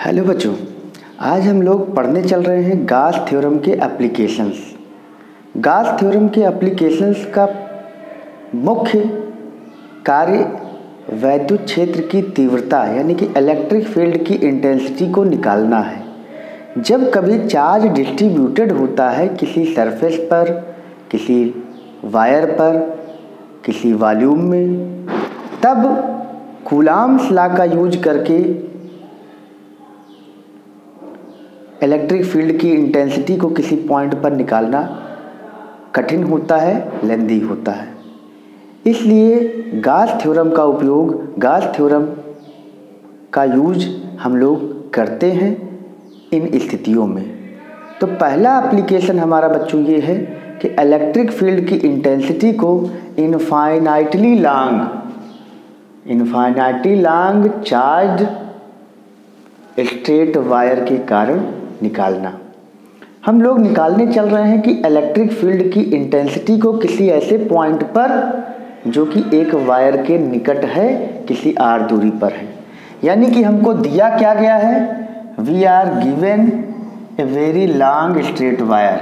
Hello बच्चों, आज हम लोग पढ़ने चल रहे हैं गॉस थ्योरम के एप्लीकेशंस। गॉस थ्योरम के एप्लीकेशंस का मुख्य कार्य वैद्युत क्षेत्र की तीव्रता यानी कि इलेक्ट्रिक फील्ड की इंटेंसिटी को निकालना है। जब कभी चार्ज डिस्ट्रीब्यूटेड होता है किसी सरफेस पर, किसी वायर पर, किसी वॉल्यूम में, तब कूलॉम्स लॉ का यूज करके इलेक्ट्रिक फील्ड की इंटेंसिटी को किसी पॉइंट पर निकालना कठिन होता है, लेंदी होता है। इसलिए गॉस थ्योरम का उपयोग, गॉस थ्योरम का यूज हम लोग करते हैं इन स्थितियों में। तो पहला एप्लीकेशन हमारा बच्चों ये है कि इलेक्ट्रिक फील्ड की इंटेंसिटी को infinitely long charge straight wire के कारण निकालना। हम लोग निकालने चल रहे हैं कि इलेक्ट्रिक फील्ड की इंटेंसिटी को किसी ऐसे पॉइंट पर जो कि एक वायर के निकट है, किसी आर दूरी पर है। यानी कि हमको दिया क्या गया है, we are given a very long straight wire.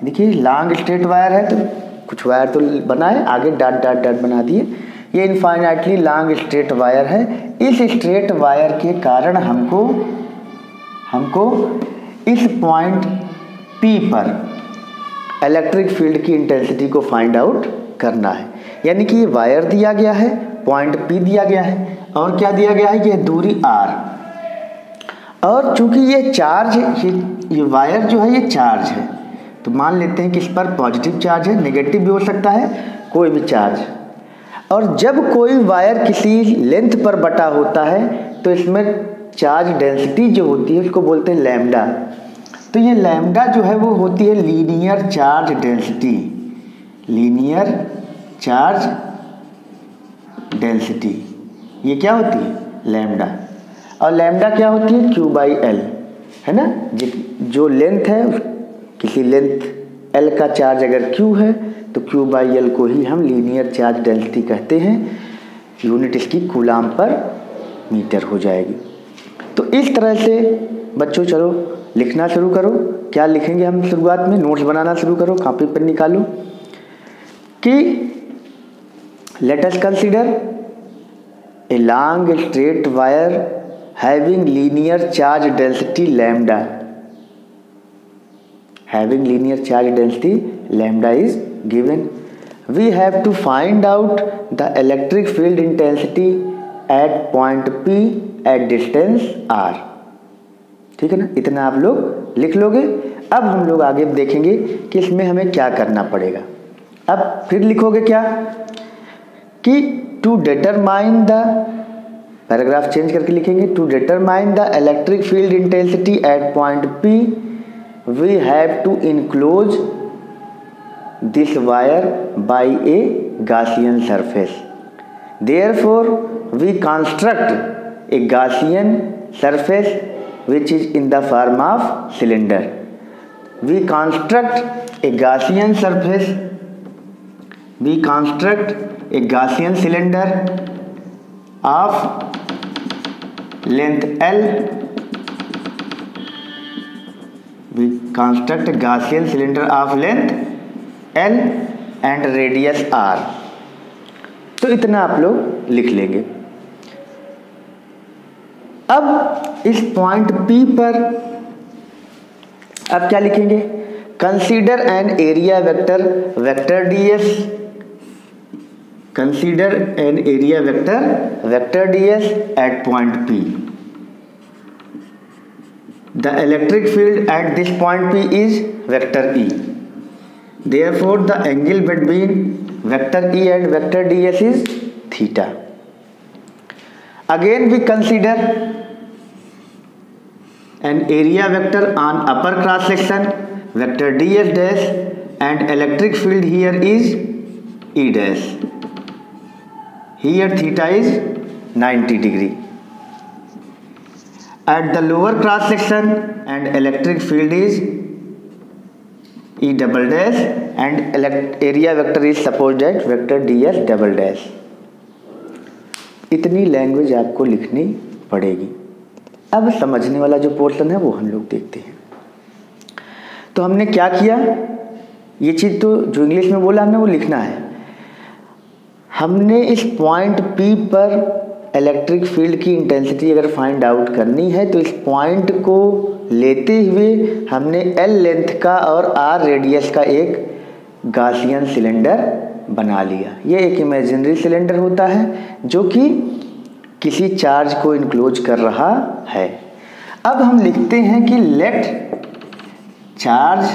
देखिए लॉन्ग स्ट्रेट वायर है तो कुछ वायर तो बनाए, आगे डॉट डॉट डॉट बना दिए। ये इनफाइनाइटली लॉन्ग स्ट्रेट वायर है। इस स्ट्रेट वायर के कारण हमको इस पॉइंट P पर इलेक्ट्रिक फील्ड की इंटेंसिटी को फाइंड आउट करना है। यानी कि ये वायर दिया गया है, पॉइंट P दिया गया है और क्या दिया गया है, ये दूरी R। और चूंकि ये चार्ज, ये वायर जो है ये चार्ज है, तो मान लेते हैं कि इस पर पॉजिटिव चार्ज है, नेगेटिव भी हो सकता है, कोई भी चार्ज। और जब कोई वायर किसी लेंथ पर बटा होता है तो इसमें चार्ज डेंसिटी जो होती है उसको बोलते हैं लैम्डा। तो ये लैम्डा जो है वो होती है linear charge density, linear charge density. ये क्या होती है, लैम्डा। और लैम्डा क्या होती है, Q बाई L, है ना। जो लेंथ है, किसी लेंथ L का चार्ज अगर Q है तो Q बाई L को ही हम लीनियर चार्ज डेंसिटी कहते हैं। यूनिट इसकी कूलाम पर मीटर हो जाएगी। तो इस तरह से बच्चों चलो लिखना शुरू करो। क्या लिखेंगे हम शुरुआत में, नोट्स बनाना शुरू करो, कॉपी पर निकालो कि let us consider a long straight wire having linear charge density lambda. Having linear charge density lambda is given. We have to find out the electric field intensity at point P at distance R। ठीक है ना, इतना आप लोग लिख लोगे। अब हम लोग आगे देखेंगे कि इसमें हमें क्या करना पड़ेगा। अब फिर लिखोगे क्या कि to determine the, paragraph change करके लिखेंगे, to determine the electric field intensity at point P we have to enclose this wire by a Gaussian surface. Therefore, we construct a Gaussian surface which is in the form of cylinder. We construct a Gaussian surface. We construct a Gaussian cylinder of length L. We construct a Gaussian cylinder of length L and radius R. तो इतना आप लोग लिख लेंगे। अब इस point P पर अब क्या लिखेंगे, consider an area vector, vector ds, consider an area vector, vector ds at point P। The electric field at this point P is vector E। Therefore, the angle between vector E and vector ds is theta. Again we consider an area vector on upper cross section, vector ds dash, and electric field here is E dash. Here theta is 90 degree. At the lower cross section and electric field is E double dash and area vector is supposed at vector ds double dash। इतनी language आपको लिखनी पड़ेगी। अब समझने वाला जो portion है वो हम लोग देखते हैं। तो हमने क्या किया, ये चीज़ तो जो इंग्लिश में बोला हमने वो लिखना है। हमने इस पॉइंट P पर इलेक्ट्रिक फील्ड की इंटेंसिटी अगर फाइंड आउट करनी है तो इस पॉइंट को लेते हुए हमने L लेंथ का और R रेडियस का एक गॉसियन सिलेंडर बना लिया। ये एक इमेजिनरी सिलेंडर होता है जो कि किसी चार्ज को इनक्लोज कर रहा है। अब हम लिखते हैं कि let charge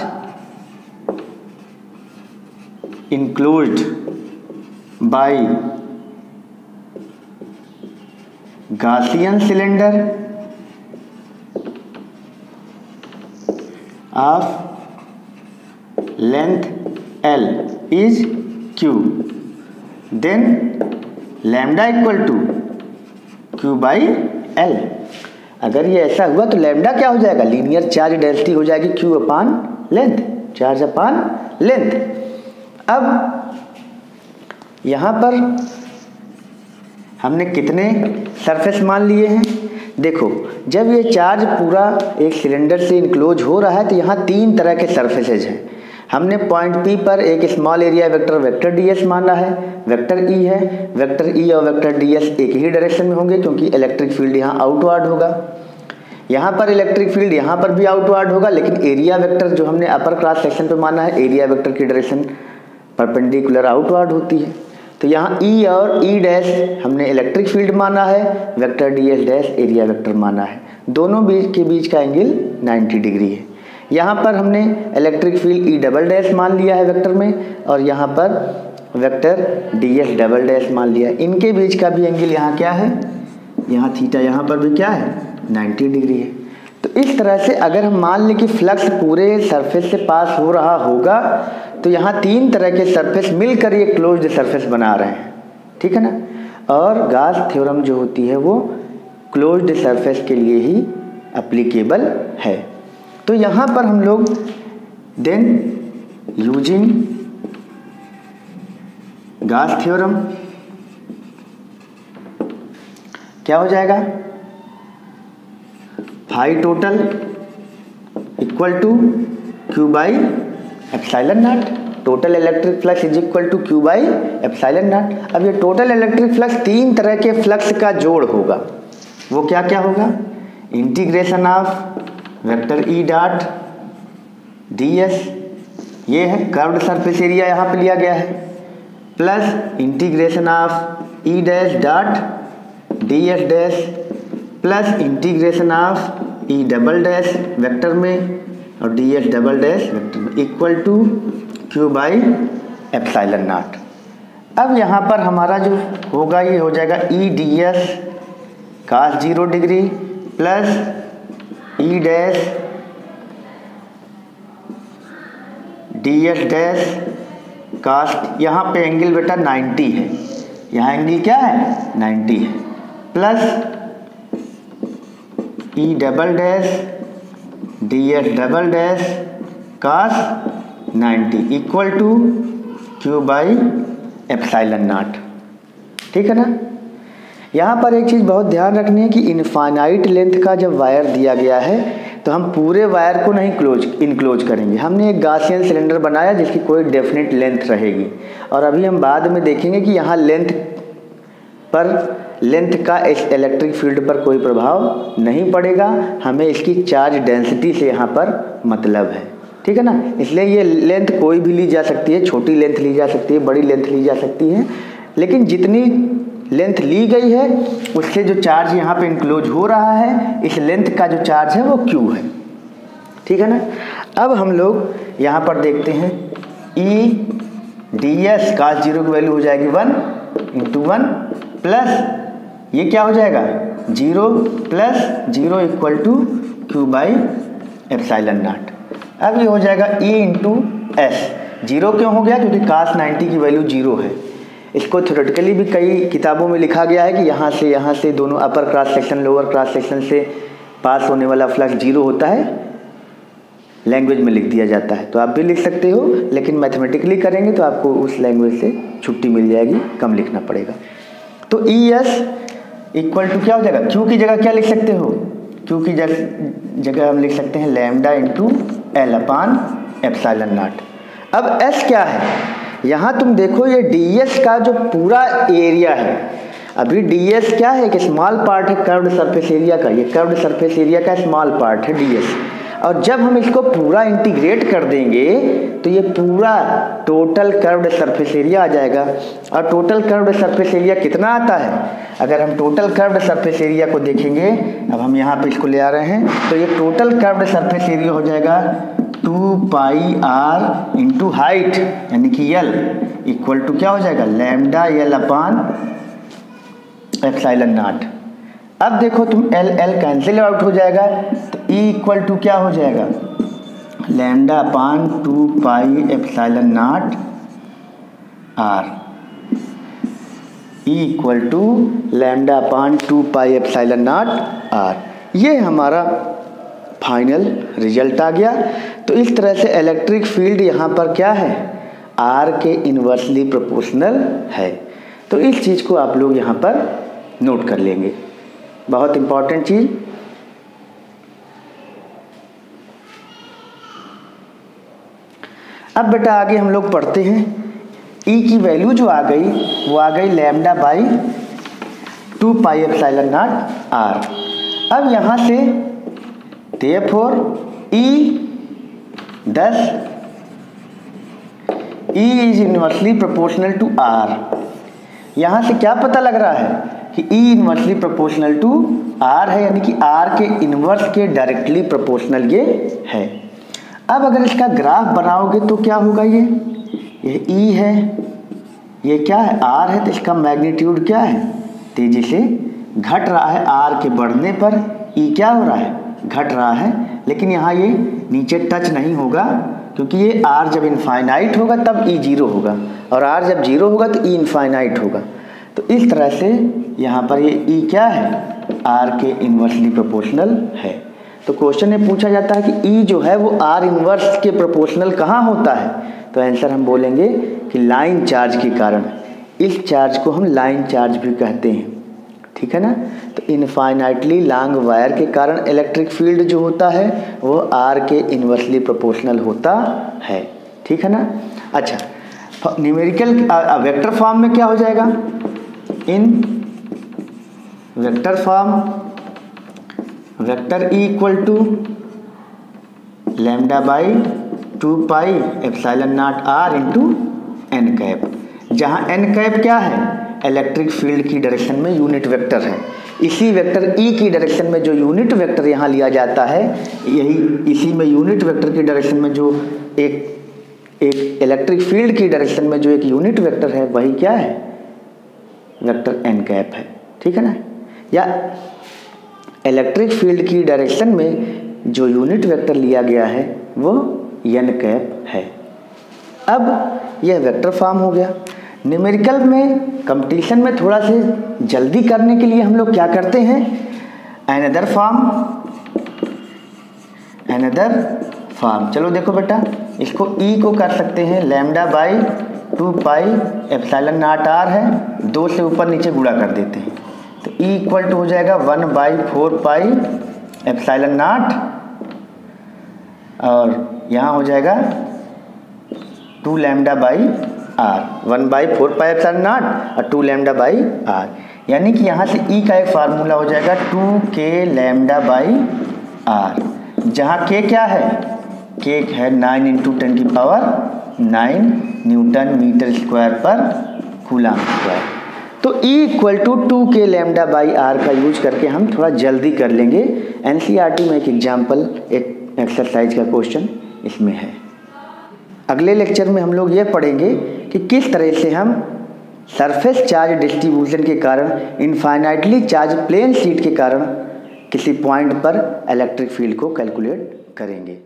enclosed by Gaussian cylinder of length L is Q, then lambda equal to Q by L। अगर ये ऐसा हुआ तो लैम्डा क्या हो जाएगा, लीनियर चार्ज डेंसिटी हो जाएगी Q अपान लेंथ, चार्ज अपान लेंथ। अब यहाँ पर हमने कितने सरफेस मान लिए हैं, देखो जब ये चार्ज पूरा एक सिलेंडर से इनक्लोज हो रहा है तो यहाँ 3 तरह के सरफेसेज हैं। हमने पॉइंट P पर एक small area vector vector ds माना है, वेक्टर E है, वेक्टर E और वेक्टर ds एक ही डायरेक्शन में होंगे क्योंकि इलेक्ट्रिक फील्ड यहाँ आउटवर्ड होगा। यहाँ पर इलेक्ट्रिक फील्ड यहाँ पर भी आउटवर्ड होगा, लेकिन एरिया वेक्टर जो हमने अपर क्रॉस सेक्शन पे माना है, एरिया वेक्टर की डायरेक्शन परपेंडिकुलर आउटवर्ड होती है। तो यहाँ E और E डैश हमने इलेक्ट्रिक फील्ड माना है, vector ds dash area vector माना है। दोनों के बीच का एंगल 90 डिग्री है। यहाँ पर हमने electric field E double dash मान लिया है वेक्टर में, और यहाँ पर वेक्टर ds डबल डैश मान लिया है। इनके बीच का भी एंगल यहाँ क्या है, यहाँ थीटा, यहाँ पर भी क्या है 90 डिग्री है। तो इस तरह से अगर हम मान लें कि फ्लक्स पूरे सरफेस से पास हो रहा होगा तो यहाँ 3 तरह के सरफेस मिलकर ये क्लोज्ड सरफेस बना रहे हैं, ठीक है ना। और गॉस थ्योरम जो होती है वो क्लोज्ड सरफेस के लिए ही एप्लीकेबल है। तो यहाँ पर हम लोग देन यूजिंग गॉस थ्योरम क्या हो जाएगा, phi total equal to Q by epsilon naught. Total electric flux is equal to Q by epsilon naught. अब ये टोटल इलेक्ट्रिक फ्लक्स 3 तरह के फ्लक्स का जोड़ होगा। वो क्या क्या होगा, integration of vector E dot ds, ये है कर्व्ड सरफेस एरिया यहाँ पे लिया गया है, plus integration of E dash dot ds dash plus integration of E double dash vector में और ds डबल डैश वेक्टर में equal to Q by epsilon naught. अब यहाँ पर हमारा जो होगा ये हो जाएगा E ds cos 0 degree plus E dash ds dash cos, यहाँ पे एंगल बेटा 90 है, यहाँ एंगल क्या है 90 है, plus E double dash ds double dash cos 90 equal to Q by epsilon naught, ठीक है ना। यहाँ पर एक चीज़ बहुत ध्यान रखनी है कि इनफाइनाइट लेंथ का जब वायर दिया गया है तो हम पूरे वायर को नहीं इनक्लोज करेंगे। हमने एक गॉसियन सिलेंडर बनाया जिसकी कोई डेफिनेट लेंथ रहेगी, और अभी हम बाद में देखेंगे कि यहाँ लेंथ का इस इलेक्ट्रिक फील्ड पर कोई प्रभाव नहीं पड़ेगा। हमें इसकी चार्ज डेंसिटी से यहाँ पर मतलब है, ठीक है ना। इसलिए ये लेंथ कोई भी ली जा सकती है, छोटी लेंथ ली जा सकती है, बड़ी लेंथ ली जा सकती है, लेकिन जितनी लेंथ ली गई है उससे जो चार्ज यहाँ पे इंक्लोज हो रहा है, इस लेंथ का जो चार्ज है वो Q है, ठीक है ना। अब हम लोग यहाँ पर देखते हैं E ds cos 0 की वैल्यू हो जाएगी 1 इंटू 1 प्लस ये क्या हो जाएगा 0 plus 0 equal to Q by epsilon naught. अब ये हो जाएगा E इंटू S। 0 क्यों हो गया, क्योंकि cos 90 की वैल्यू 0 है। इसको थ्योरेटिकली भी कई किताबों में लिखा गया है कि यहाँ से दोनों upper cross section lower cross section से पास होने वाला फ्लक्स 0 होता है, लैंग्वेज में लिख दिया जाता है। तो आप भी लिख सकते हो, लेकिन मैथमेटिकली करेंगे तो आपको उस लैंग्वेज से छुट्टी मिल जाएगी, कम लिखना पड़ेगा। तो ई एस इक्वल टू क्या हो जाएगा, क्यू की जगह क्या लिख सकते हो क्योंकि जगह हम लिख सकते हैं लैम्डा इंटू एल अपान एप्सिलॉन नॉट। अब एस क्या है, यहाँ तुम देखो ये ds का जो पूरा एरिया है, अभी ds क्या है, एक स्मॉल पार्ट है कर्व्ड सरफेस एरिया का, ये कर्व्ड सरफेस एरिया का स्मॉल पार्ट है ds, और जब हम इसको पूरा इंटीग्रेट कर देंगे तो ये पूरा टोटल कर्व्ड सरफेस एरिया आ जाएगा। और टोटल कर्व्ड सरफेस एरिया कितना आता है, अगर हम टोटल कर्व्ड सरफेस एरिया को देखेंगे, अब हम यहाँ पे इसको ले आ रहे हैं, तो ये टोटल कर्व्ड सरफेस एरिया हो जाएगा 2 पाई r इंटू हाइट यानी कि l इक्वल टू क्या हो जाएगा, लैम्डा l अपान एप्सिलॉन नॉट। अब देखो तुम l कैंसिल आउट हो जाएगा, तो E इक्वल टू क्या हो जाएगा, lambda upon 2 pi epsilon naught r, E equal to lambda upon 2 pi epsilon naught r। ये हमारा फाइनल रिजल्ट आ गया। तो इस तरह से इलेक्ट्रिक फील्ड यहाँ पर क्या है, R के इन्वर्सली प्रोपोर्शनल है। तो इस चीज़ को आप लोग यहाँ पर नोट कर लेंगे, बहुत इंपॉर्टेंट चीज़। अब बेटा आगे हम लोग पढ़ते हैं, E की वैल्यू जो आ गई वो आ गई lambda by 2 pi epsilon naught R। अब यहाँ से therefore E is inversely proportional to R। यहाँ से क्या पता लग रहा है कि E inversely proportional to R है, यानी कि R के इन्वर्स के डायरेक्टली प्रोपोर्शनल ये है। अब अगर इसका ग्राफ बनाओगे तो क्या होगा, ये E है, ये क्या है R है, तो इसका मैग्नीट्यूड क्या है, तेजी से घट रहा है, R के बढ़ने पर E क्या हो रहा है, घट रहा है। लेकिन यहाँ ये नीचे टच नहीं होगा, क्योंकि ये R जब इनफाइनाइट होगा तब E जीरो होगा, और R जब जीरो होगा तो E इनफाइनाइट होगा। तो इस तरह से यहाँ पर ये E क्या है, R के इन्वर्सली प्रोपोर्शनल है। तो क्वेश्चन में पूछा जाता है कि E जो है वो R इन्वर्स के प्रोपोर्शनल कहाँ होता है, तो आंसर हम बोलेंगे कि लाइन चार्ज के कारण। इस चार्ज को हम लाइन चार्ज भी कहते हैं, ठीक है ना। तो इनफाइनाइटली लॉन्ग वायर के कारण इलेक्ट्रिक फील्ड जो होता है वो R के इन्वर्सली प्रोपोर्शनल होता है, ठीक है ना। अच्छा, न्यूमेरिकल वेक्टर फॉर्म में क्या हो जाएगा, in vector form vector E equal to lambda by 2 pi epsilon naught R into n cap, जहाँ एन कैप क्या है, इलेक्ट्रिक फील्ड की डायरेक्शन में यूनिट वेक्टर है। इसी वेक्टर E की डायरेक्शन में जो यूनिट वेक्टर यहाँ लिया जाता है, यही इसी में यूनिट वेक्टर की डायरेक्शन में जो एक इलेक्ट्रिक फील्ड की डायरेक्शन में जो एक यूनिट वेक्टर है वही क्या है, वेक्टर एन कैप है, ठीक है ना। या इलेक्ट्रिक फील्ड की डायरेक्शन में जो यूनिट वेक्टर लिया गया है वो एन कैप है। अब यह वेक्टर फॉर्म हो गया। न्यूमेरिकल में कंपटीशन में थोड़ा से जल्दी करने के लिए हम लोग क्या करते हैं, अनदर फॉर्म। चलो देखो बेटा, इसको E को कर सकते हैं lambda by 2 pi epsilon naught R है, 2 से ऊपर नीचे गुणा कर देते हैं, तो E इक्वल टू हो जाएगा 1/4 पाई एप्सिलॉन नॉट, और यहाँ हो जाएगा 2 lambda by R, 1/4 pi epsilon not और 2 लैम्डा बाई R, यानी कि यहाँ से E का एक फार्मूला हो जाएगा 2k लैम्डा बाई R, जहाँ k क्या है, k है 9 × 10⁹ newton metre square per coulomb square. तो E equal to 2k lambda by R का यूज करके हम थोड़ा जल्दी कर लेंगे। NCERT में एक एग्जाम्पल, एक एक्सरसाइज का क्वेश्चन इसमें है। अगले लेक्चर में हम लोग ये पढ़ेंगे कि किस तरह से हम सरफेस चार्ज डिस्ट्रीब्यूशन के कारण, इनफाइनाइटली चार्ज प्लेन शीट के कारण किसी पॉइंट पर इलेक्ट्रिक फील्ड को कैलकुलेट करेंगे।